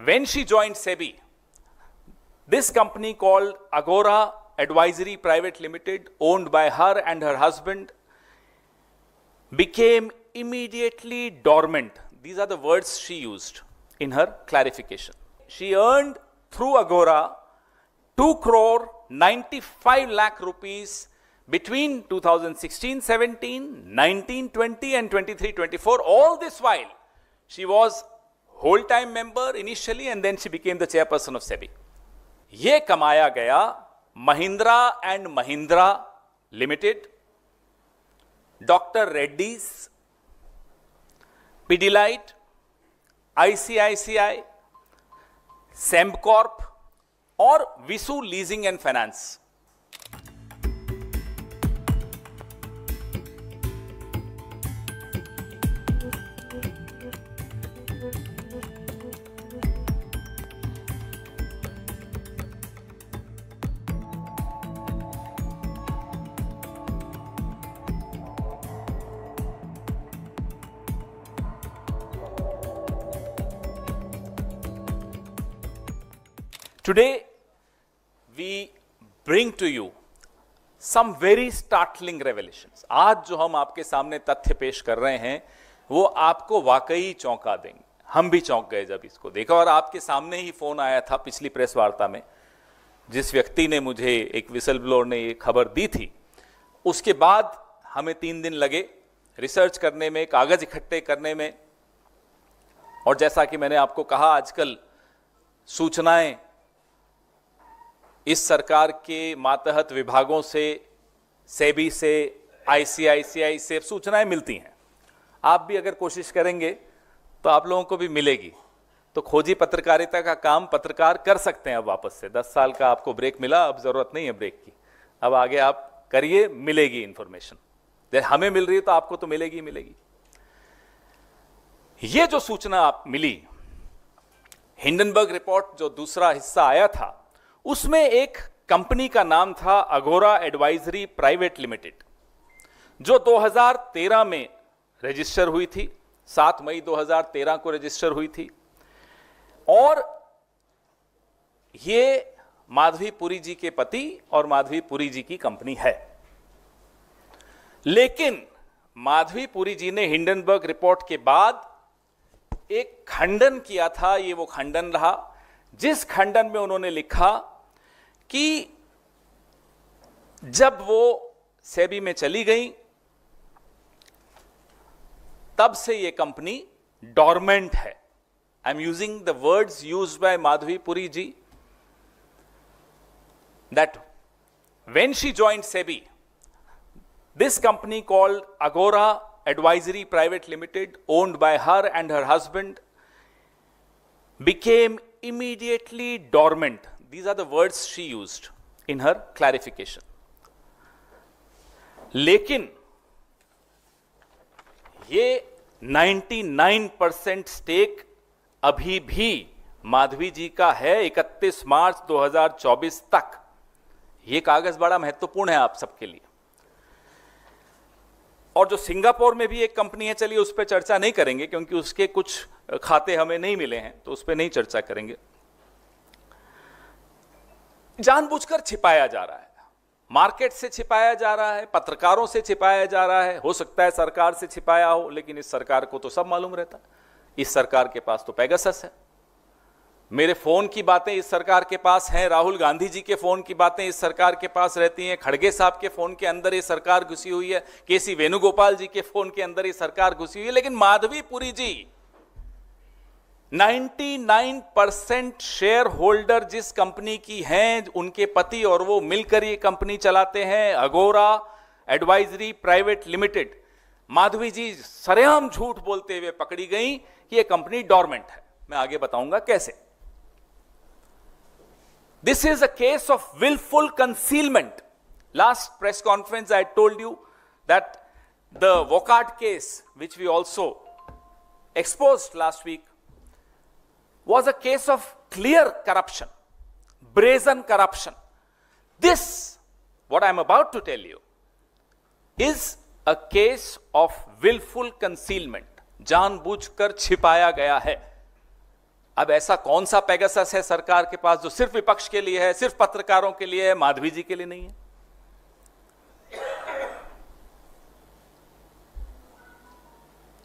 when she joined SEBI, this company called Agora Advisory Private Limited, owned by her and her husband, became immediately dormant. These are the words she used in her clarification. She earned through Agora 2 crore 95 lakh rupees between 2016-17, 19-20 and 23-24. All this while, she was whole-time member initially and then she became the chairperson of SEBI. ये कमाया गया Mahindra and Mahindra limited, doctor Reddy's, Pidilite, ICICI, Sembcorp और Visu leasing and finance. Today, we bring to you some very startling revelations. आज जो हम आपके सामने तथ्य पेश कर रहे हैं, वो आपको वाकई चौंका देंगे. हम भी चौंक गए जब इसको देखा, और आपके सामने ही फोन आया था पिछली प्रेस वार्ता में. जिस व्यक्ति ने मुझे, एक विसल ब्लोअर ने ये खबर दी थी, उसके बाद हमें 3 दिन लगे रिसर्च करने में, कागज इकट्ठे करने में. और जैसा कि मैंने आपको कहा, आजकल सूचनाएं इस सरकार के मातहत विभागों से, सेबी से, आईसीआईसीआई से सूचनाएं मिलती हैं. आप भी अगर कोशिश करेंगे तो आप लोगों को भी मिलेगी. तो खोजी पत्रकारिता का काम पत्रकार कर सकते हैं अब वापस से. 10 साल का आपको ब्रेक मिला, अब जरूरत नहीं है ब्रेक की. अब आगे आप करिए, मिलेगी इंफॉर्मेशन. जैसे हमें मिल रही है तो आपको तो मिलेगी मिलेगी. ये जो सूचना आप मिली, हिंडनबर्ग रिपोर्ट जो दूसरा हिस्सा आया था, उसमें एक कंपनी का नाम था अगोरा एडवाइजरी प्राइवेट लिमिटेड, जो 2013 में रजिस्टर हुई थी. 7 मई 2013 को रजिस्टर हुई थी. और ये माधवी पुरी जी के पति और माधवी पुरी जी की कंपनी है. लेकिन माधवी पुरी जी ने हिंडनबर्ग रिपोर्ट के बाद एक खंडन किया था. ये वो खंडन रहा जिस खंडन में उन्होंने लिखा कि जब वो सेबी में चली गई, तब से ये कंपनी डॉर्मेंट है. I am using the words used by Madhabi Puri ji, that when she joined SEBI, this company called Agora advisory private limited, owned by her and her husband, became immediately dormant. These are the words she used in her clarification. लेकिन ये 99% stake अभी भी माधवी जी का है 31 मार्च 2024 तक. ये कागज बड़ा महत्वपूर्ण है आप सबके लिए. और जो सिंगापुर में भी एक कंपनी है, चलिए उस पर चर्चा नहीं करेंगे क्योंकि उसके कुछ खाते हमें नहीं मिले हैं, तो उस पर नहीं चर्चा करेंगे. जानबूझकर छिपाया जा रहा है, मार्केट से छिपाया जा रहा है, पत्रकारों से छिपाया जा रहा है. हो सकता है सरकार से छिपाया हो, लेकिन इस सरकार को तो सब मालूम रहता है. इस सरकार के पास तो पेगासस है. मेरे फोन की बातें इस सरकार के पास हैं, राहुल गांधी जी के फोन की बातें इस सरकार के पास रहती हैं, खड़गे साहब के फोन के अंदर ये सरकार घुसी हुई है, केसी वेणुगोपाल जी के फोन के अंदर ये सरकार घुसी हुई है. लेकिन माधवी पुरी जी 99% शेयर होल्डर जिस कंपनी की हैं, उनके पति और वो मिलकर ये कंपनी चलाते हैं, अगोरा एडवाइजरी प्राइवेट लिमिटेड. माधवी जी सरेआम झूठ बोलते हुए पकड़ी गई कि ये कंपनी डॉर्मेंट है. मैं आगे बताऊंगा कैसे. This is a case of willful concealment. Last press conference I told you that the Wockhardt case, which we also exposed last week, was a case of clear corruption, brazen corruption. This, what I am about to tell you, is a case of willful concealment. जानबूझकर छिपाया गया है. अब ऐसा कौन सा Pegasus है सरकार के पास जो सिर्फ विपक्ष के लिए है, सिर्फ पत्रकारों के लिए है, माधवी जी के लिए नहीं है?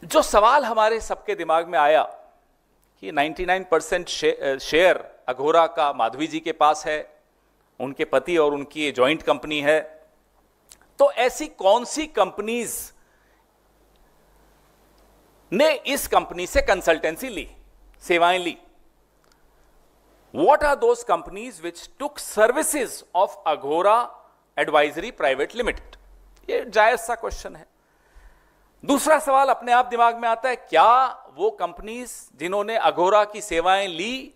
जो सवाल हमारे सबके दिमाग में आया कि 99% शेयर अघोरा का माधवी जी के पास है, उनके पति और उनकी जॉइंट कंपनी है, तो ऐसी कौन सी कंपनीज ने इस कंपनी से कंसल्टेंसी ली, सेवाएं ली? What are those companies which took services of Aghora Advisory Private Limited? ये जायज सा क्वेश्चन है। दूसरा सवाल अपने आप दिमाग में आता है, क्या वो कंपनीज जिन्होंने अघोरा की सेवाएं ली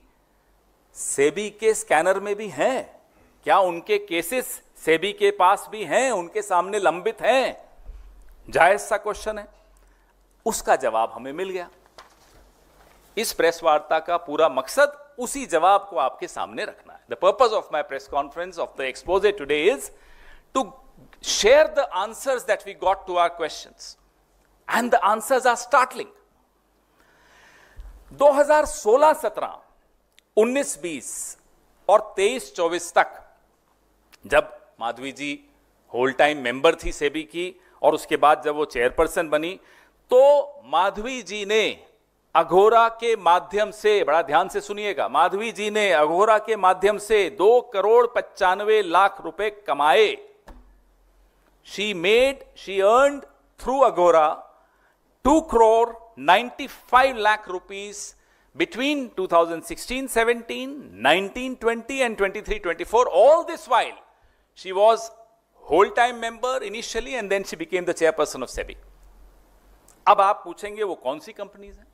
सेबी के स्कैनर में भी हैं? क्या उनके केसेस सेबी के पास भी हैं, उनके सामने लंबित हैं? जायज सा क्वेश्चन है। उसका जवाब हमें मिल गया। इस प्रेस वार्ता का पूरा मकसद उसी जवाब को आपके सामने रखना है। The purpose of my press conference of the expose today is to share the answers that we got to our questions, and the answers are startling. 2016-17, 19-20 और 23-24 तक जब Madhavi ji whole time member थी सेबी की, और उसके बाद जब वो चेयरपर्सन बनी, तो माधवी जी ने अघोरा के माध्यम से, बड़ा ध्यान से सुनिएगा, माधवी जी ने अघोरा के माध्यम से 2,95,00,000 रुपए कमाए। She earned through Agora 2,95,00,000 rupees between 2016-17, 19-20 and 23-24. All this while she was whole time member initially and then she became the chairperson of SEBI. अब आप पूछेंगे वो कौन सी कंपनीज हैं?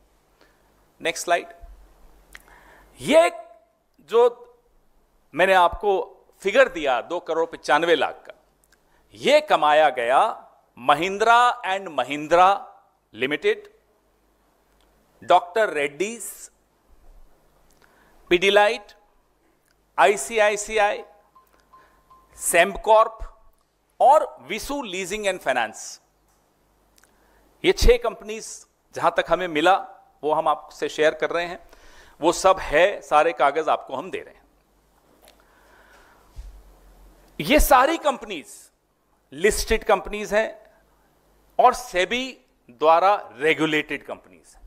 Next slide. ये जो मैंने आपको फिगर दिया 2,95,00,000 का, ये कमाया गया Mahindra and Mahindra limited, doctor Reddy's, Pidilite, ICICI, Sembcorp और विसु लीजिंग एंड फाइनेंस। ये 6 कंपनीज जहां तक हमें मिला वो हम आपसे शेयर कर रहे हैं। वो सब है, सारे कागज आपको हम दे रहे हैं। ये सारी कंपनीज लिस्टेड कंपनीज हैं और सेबी द्वारा रेगुलेटेड कंपनीज हैं।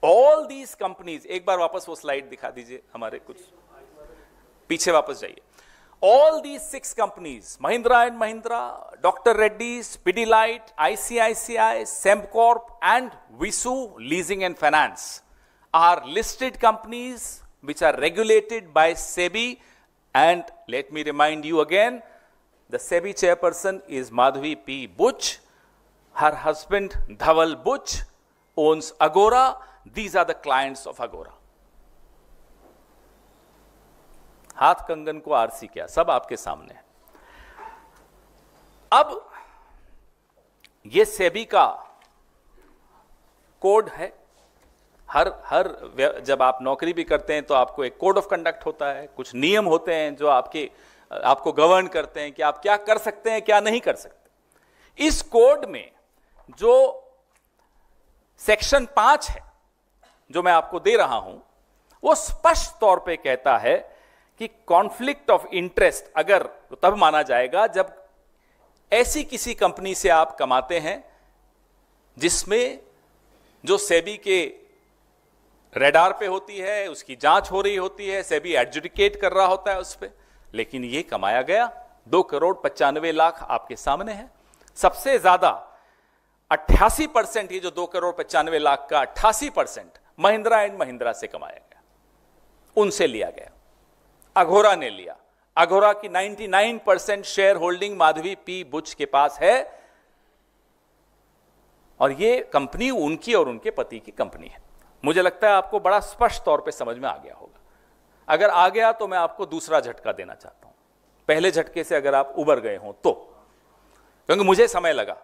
ऑल दीज कंपनीज, एक बार वापस वो स्लाइड दिखा दीजिए, हमारे कुछ पीछे वापस जाइए। All these 6 companies, Mahindra and Mahindra, Dr. Reddy's, Pidilite, ICICI, Sembcorp and Visu Leasing and Finance are listed companies which are regulated by SEBI. And let me remind you again, the SEBI chairperson is Madhavi P. Buch. Her husband Dhaval Buch owns Aghora. These are the clients of Aghora. हाथ कंगन को RC क्या, सब आपके सामने है। अब ये सेबी का कोड है। हर जब आप नौकरी भी करते हैं तो आपको एक कोड ऑफ कंडक्ट होता है, कुछ नियम होते हैं जो आपको गवर्न करते हैं कि आप क्या कर सकते हैं, क्या नहीं कर सकते। इस कोड में जो सेक्शन 5 है जो मैं आपको दे रहा हूं, वो स्पष्ट तौर पे कहता है कि कॉन्फ्लिक्ट ऑफ इंटरेस्ट अगर तब माना जाएगा जब ऐसी किसी कंपनी से आप कमाते हैं जिसमें जो सेबी के रेडार पे होती है, उसकी जांच हो रही होती है, सेबी एडजुडिकेट कर रहा होता है उस पर, लेकिन ये कमाया गया 2,95,00,000 आपके सामने है। सबसे ज्यादा 88%, ये जो 2,95,00,000 का 88% महिंद्रा एंड महिंद्रा से कमाया गया, उनसे लिया गया, अघोरा ने लिया। अघोरा की 99% share holding Madhavi P Buch के पास है और ये कंपनी उनकी और उनके पति की कंपनी है। मुझे लगता है आपको बड़ा स्पष्ट तौर पे समझ में आ गया होगा। अगर आ गया तो मैं आपको दूसरा झटका देना चाहता हूं, पहले झटके से अगर आप उबर गए हो तो, क्योंकि मुझे समय लगा।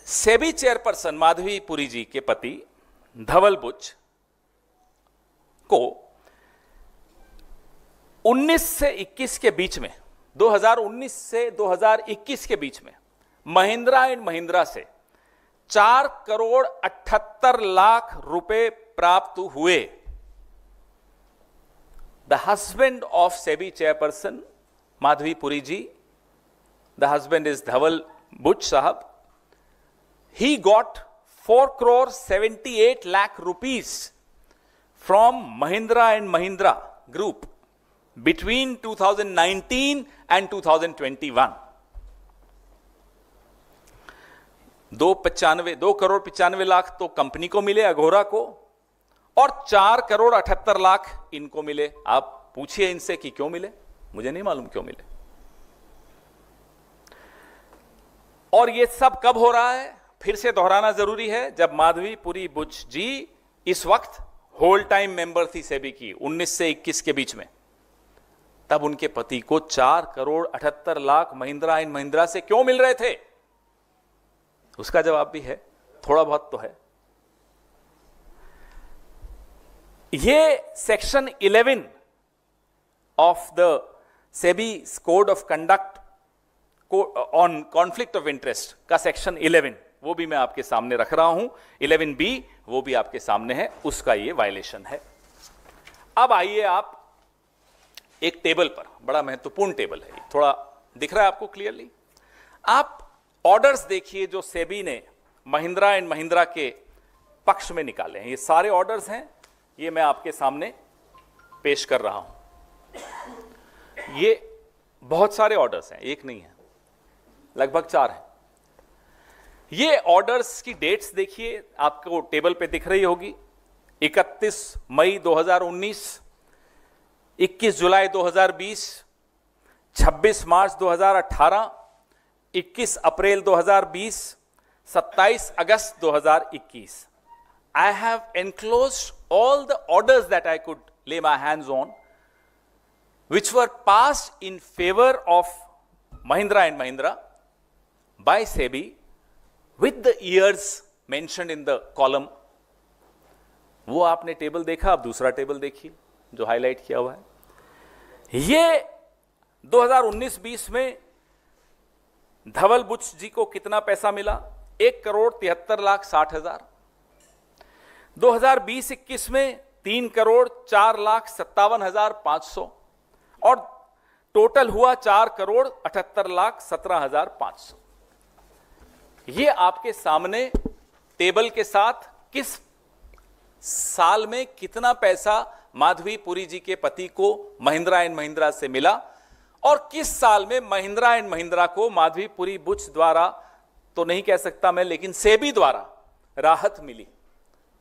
सेबी चेयरपर्सन माधवी पुरी जी के पति धवल बुच को 19 से 21 के बीच में, 2019 से 2021 के बीच में महिंद्रा एंड महिंद्रा से 4 करोड़ 78 लाख रुपए प्राप्त हुए। The husband of SEBI chairperson Madhabi Puri ji, the husband is Dhaval Buch sahab, he got 4 crore 78 lakh rupees from Mahindra and Mahindra Group between 2019 and 2021. 2 crore 95 lakh तो कंपनी को मिले, अघोरा को, और 4 करोड़ 78 लाख इनको मिले। आप पूछिए इनसे कि क्यों मिले, मुझे नहीं मालूम क्यों मिले। और ये सब कब हो रहा है, फिर से दोहराना जरूरी है, जब माधवी पुरी बुच जी इस वक्त होल टाइम मेंबर थी सेबी की 19 से 21 के बीच में, तब उनके पति को 4 करोड़ 78 लाख महिंद्रा एंड महिंद्रा से क्यों मिल रहे थे, उसका जवाब भी है, थोड़ा बहुत तो है। ये section 11 of the SEBI code of conduct on conflict of interest का सेक्शन 11, वो भी मैं आपके सामने रख रहा हूं। 11B वो भी आपके सामने है, उसका ये वायलेशन है। अब आइए आप एक टेबल पर, बड़ा महत्वपूर्ण टेबल है, थोड़ा दिख रहा है आपको क्लियरली। आप ऑर्डर्स देखिए जो सेबी ने महिंद्रा एंड महिंद्रा के पक्ष में निकाले हैं। ये सारे ऑर्डर्स हैं, ये मैं आपके सामने पेश कर रहा हूं। ये बहुत सारे ऑर्डर्स हैं, एक नहीं है, लगभग 4 हैं। ये ऑर्डर्स की डेट्स देखिए, आपको टेबल पे दिख रही होगी। 31 मई 2019, 21 जुलाई 2020, 26 मार्च 2018, 21 अप्रैल 2020, 27 अगस्त 2021। I have enclosed all the orders that I could lay my hands on, which were passed in favor of Mahindra and Mahindra by SEBI, with the years mentioned in the column। वो आपने table देखा, अब दूसरा table देखिए जो highlight किया हुआ है। ये 2019-20 में धवल बुच जी को कितना पैसा मिला, 1 करोड़ 73 लाख 60 हजार। 2020-21 में 3 करोड़ 4 लाख 57 हजार 500, और टोटल हुआ 4 करोड़ 78 लाख 17 हजार 500। ये आपके सामने टेबल के साथ किस साल में कितना पैसा माधवी पुरी जी के पति को महिंद्रा एंड महिंद्रा से मिला, और किस साल में महिंद्रा एंड महिंद्रा को माधवी पुरी बुच द्वारा तो नहीं कह सकता मैं, लेकिन सेबी द्वारा राहत मिली।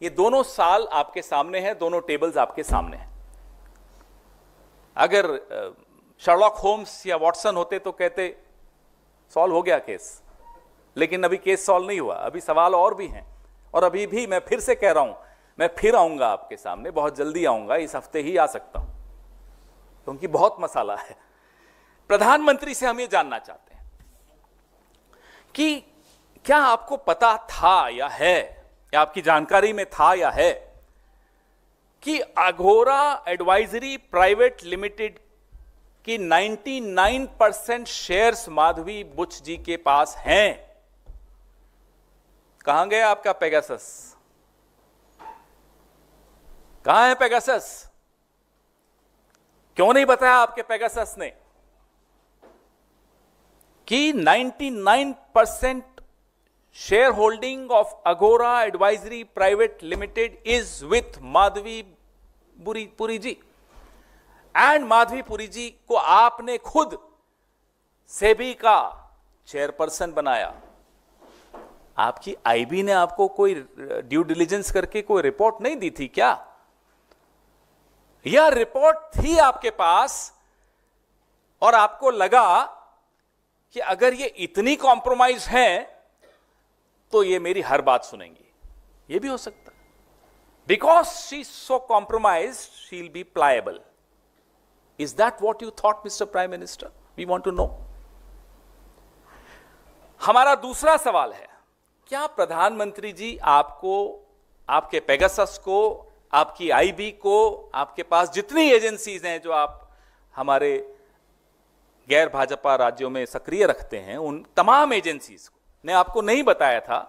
ये दोनों साल आपके सामने हैं, दोनों टेबल्स आपके सामने हैं। अगर शर्लॉक होम्स या वॉटसन होते तो कहते सॉल्व हो गया केस, लेकिन अभी केस सॉल्व नहीं हुआ, अभी सवाल और भी हैं। और अभी भी मैं फिर से कह रहा हूं, मैं फिर आऊंगा आपके सामने, बहुत जल्दी आऊंगा, इस हफ्ते ही आ सकता हूं, क्योंकि बहुत मसाला है। प्रधानमंत्री से हम ये जानना चाहते हैं कि क्या आपको पता था या है, या आपकी जानकारी में था या है, कि अघोरा एडवाइजरी प्राइवेट लिमिटेड की 99% शेयर्स माधवी बुच जी के पास हैं। कहां गया आपका पेगासस, कहां है पेगासस? क्यों नहीं बताया आपके पेगासस ने कि 99% share holding of Agora advisory private limited is with Madhabi Puri ji, and Madhabi Puri ji को आपने खुद सेबी का चेयरपर्सन बनाया। आपकी आईबी ने आपको कोई ड्यू डिलिजेंस करके कोई रिपोर्ट नहीं दी थी क्या? यह रिपोर्ट थी आपके पास, और आपको लगा कि अगर ये इतनी कॉम्प्रोमाइज है तो ये मेरी हर बात सुनेंगी। ये भी हो सकता है, because she so compromise she will be pliable. Is that what you thought mister prime minister? We want to know. हमारा दूसरा सवाल है, क्या प्रधानमंत्री जी आपको, आपके पेगासस को, आपकी आईबी को, आपके पास जितनी एजेंसीज हैं जो आप हमारे गैर भाजपा राज्यों में सक्रिय रखते हैं, उन तमाम एजेंसीज ने आपको नहीं बताया था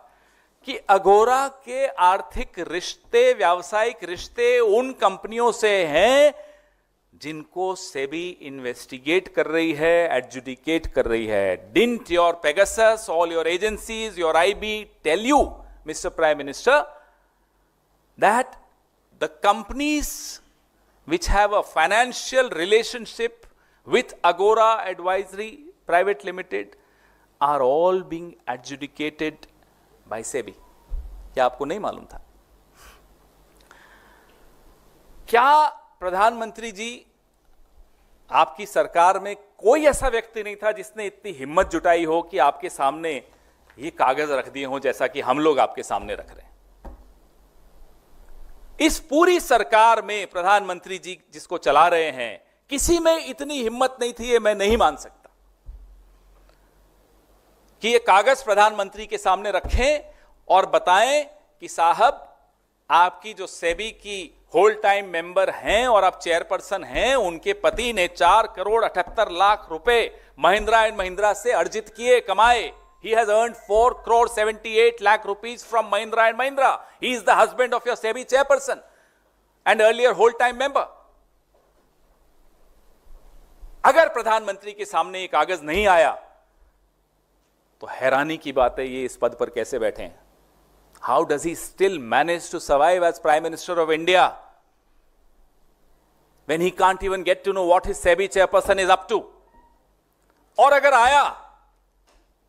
कि अगोरा के आर्थिक रिश्ते, व्यावसायिक रिश्ते उन कंपनियों से हैं जिनको सेबी इन्वेस्टिगेट कर रही है, एडजुडिकेट कर रही है. Didn't your Pegasus, all your agencies, your IB tell you, mister prime minister, that the companies which have a financial relationship with Agora Advisory Private Limited are all being adjudicated by SEBI. क्या आपको नहीं मालूम था? क्या प्रधानमंत्री जी, आपकी सरकार में कोई ऐसा व्यक्ति नहीं था जिसने इतनी हिम्मत जुटाई हो कि आपके सामने ये कागज रख दिए हो जैसा कि हम लोग आपके सामने रख रहे हैं? इस पूरी सरकार में प्रधानमंत्री जी जिसको चला रहे हैं, किसी में इतनी हिम्मत नहीं थी, ये मैं नहीं मान सकता कि ये कागज प्रधानमंत्री के सामने रखें और बताएं कि साहब, आपकी जो सेबी की होल टाइम मेंबर हैं और आप चेयरपर्सन हैं, उनके पति ने 4,78,00,000 रुपए महिंद्रा एंड महिंद्रा से अर्जित किए, कमाए. He has earned 4,78,00,000 rupees from Mahindra and Mahindra. He is the husband of your SEBI chairperson and earlier whole-time member. अगर प्रधानमंत्री के सामने ये कागज नहीं आया तो हैरानी की बात है, ये इस पद पर कैसे बैठे हैं? How does he still manage to survive as Prime Minister of India when he can't even get to know what his SEBI chairperson is up to? और अगर आया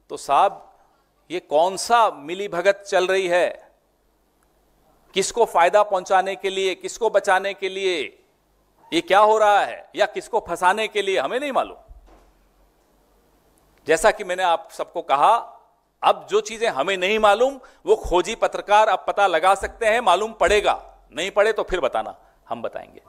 तो साहब, ये कौन सा मिली भगत चल रही है? किसको फायदा पहुंचाने के लिए, किसको बचाने के लिए ये क्या हो रहा है, या किसको फंसाने के लिए, हमें नहीं मालूम. जैसा कि मैंने आप सबको कहा, अब जो चीजें हमें नहीं मालूम वो खोजी पत्रकार अब पता लगा सकते हैं, मालूम पड़ेगा. नहीं पड़े तो फिर बताना, हम बताएंगे.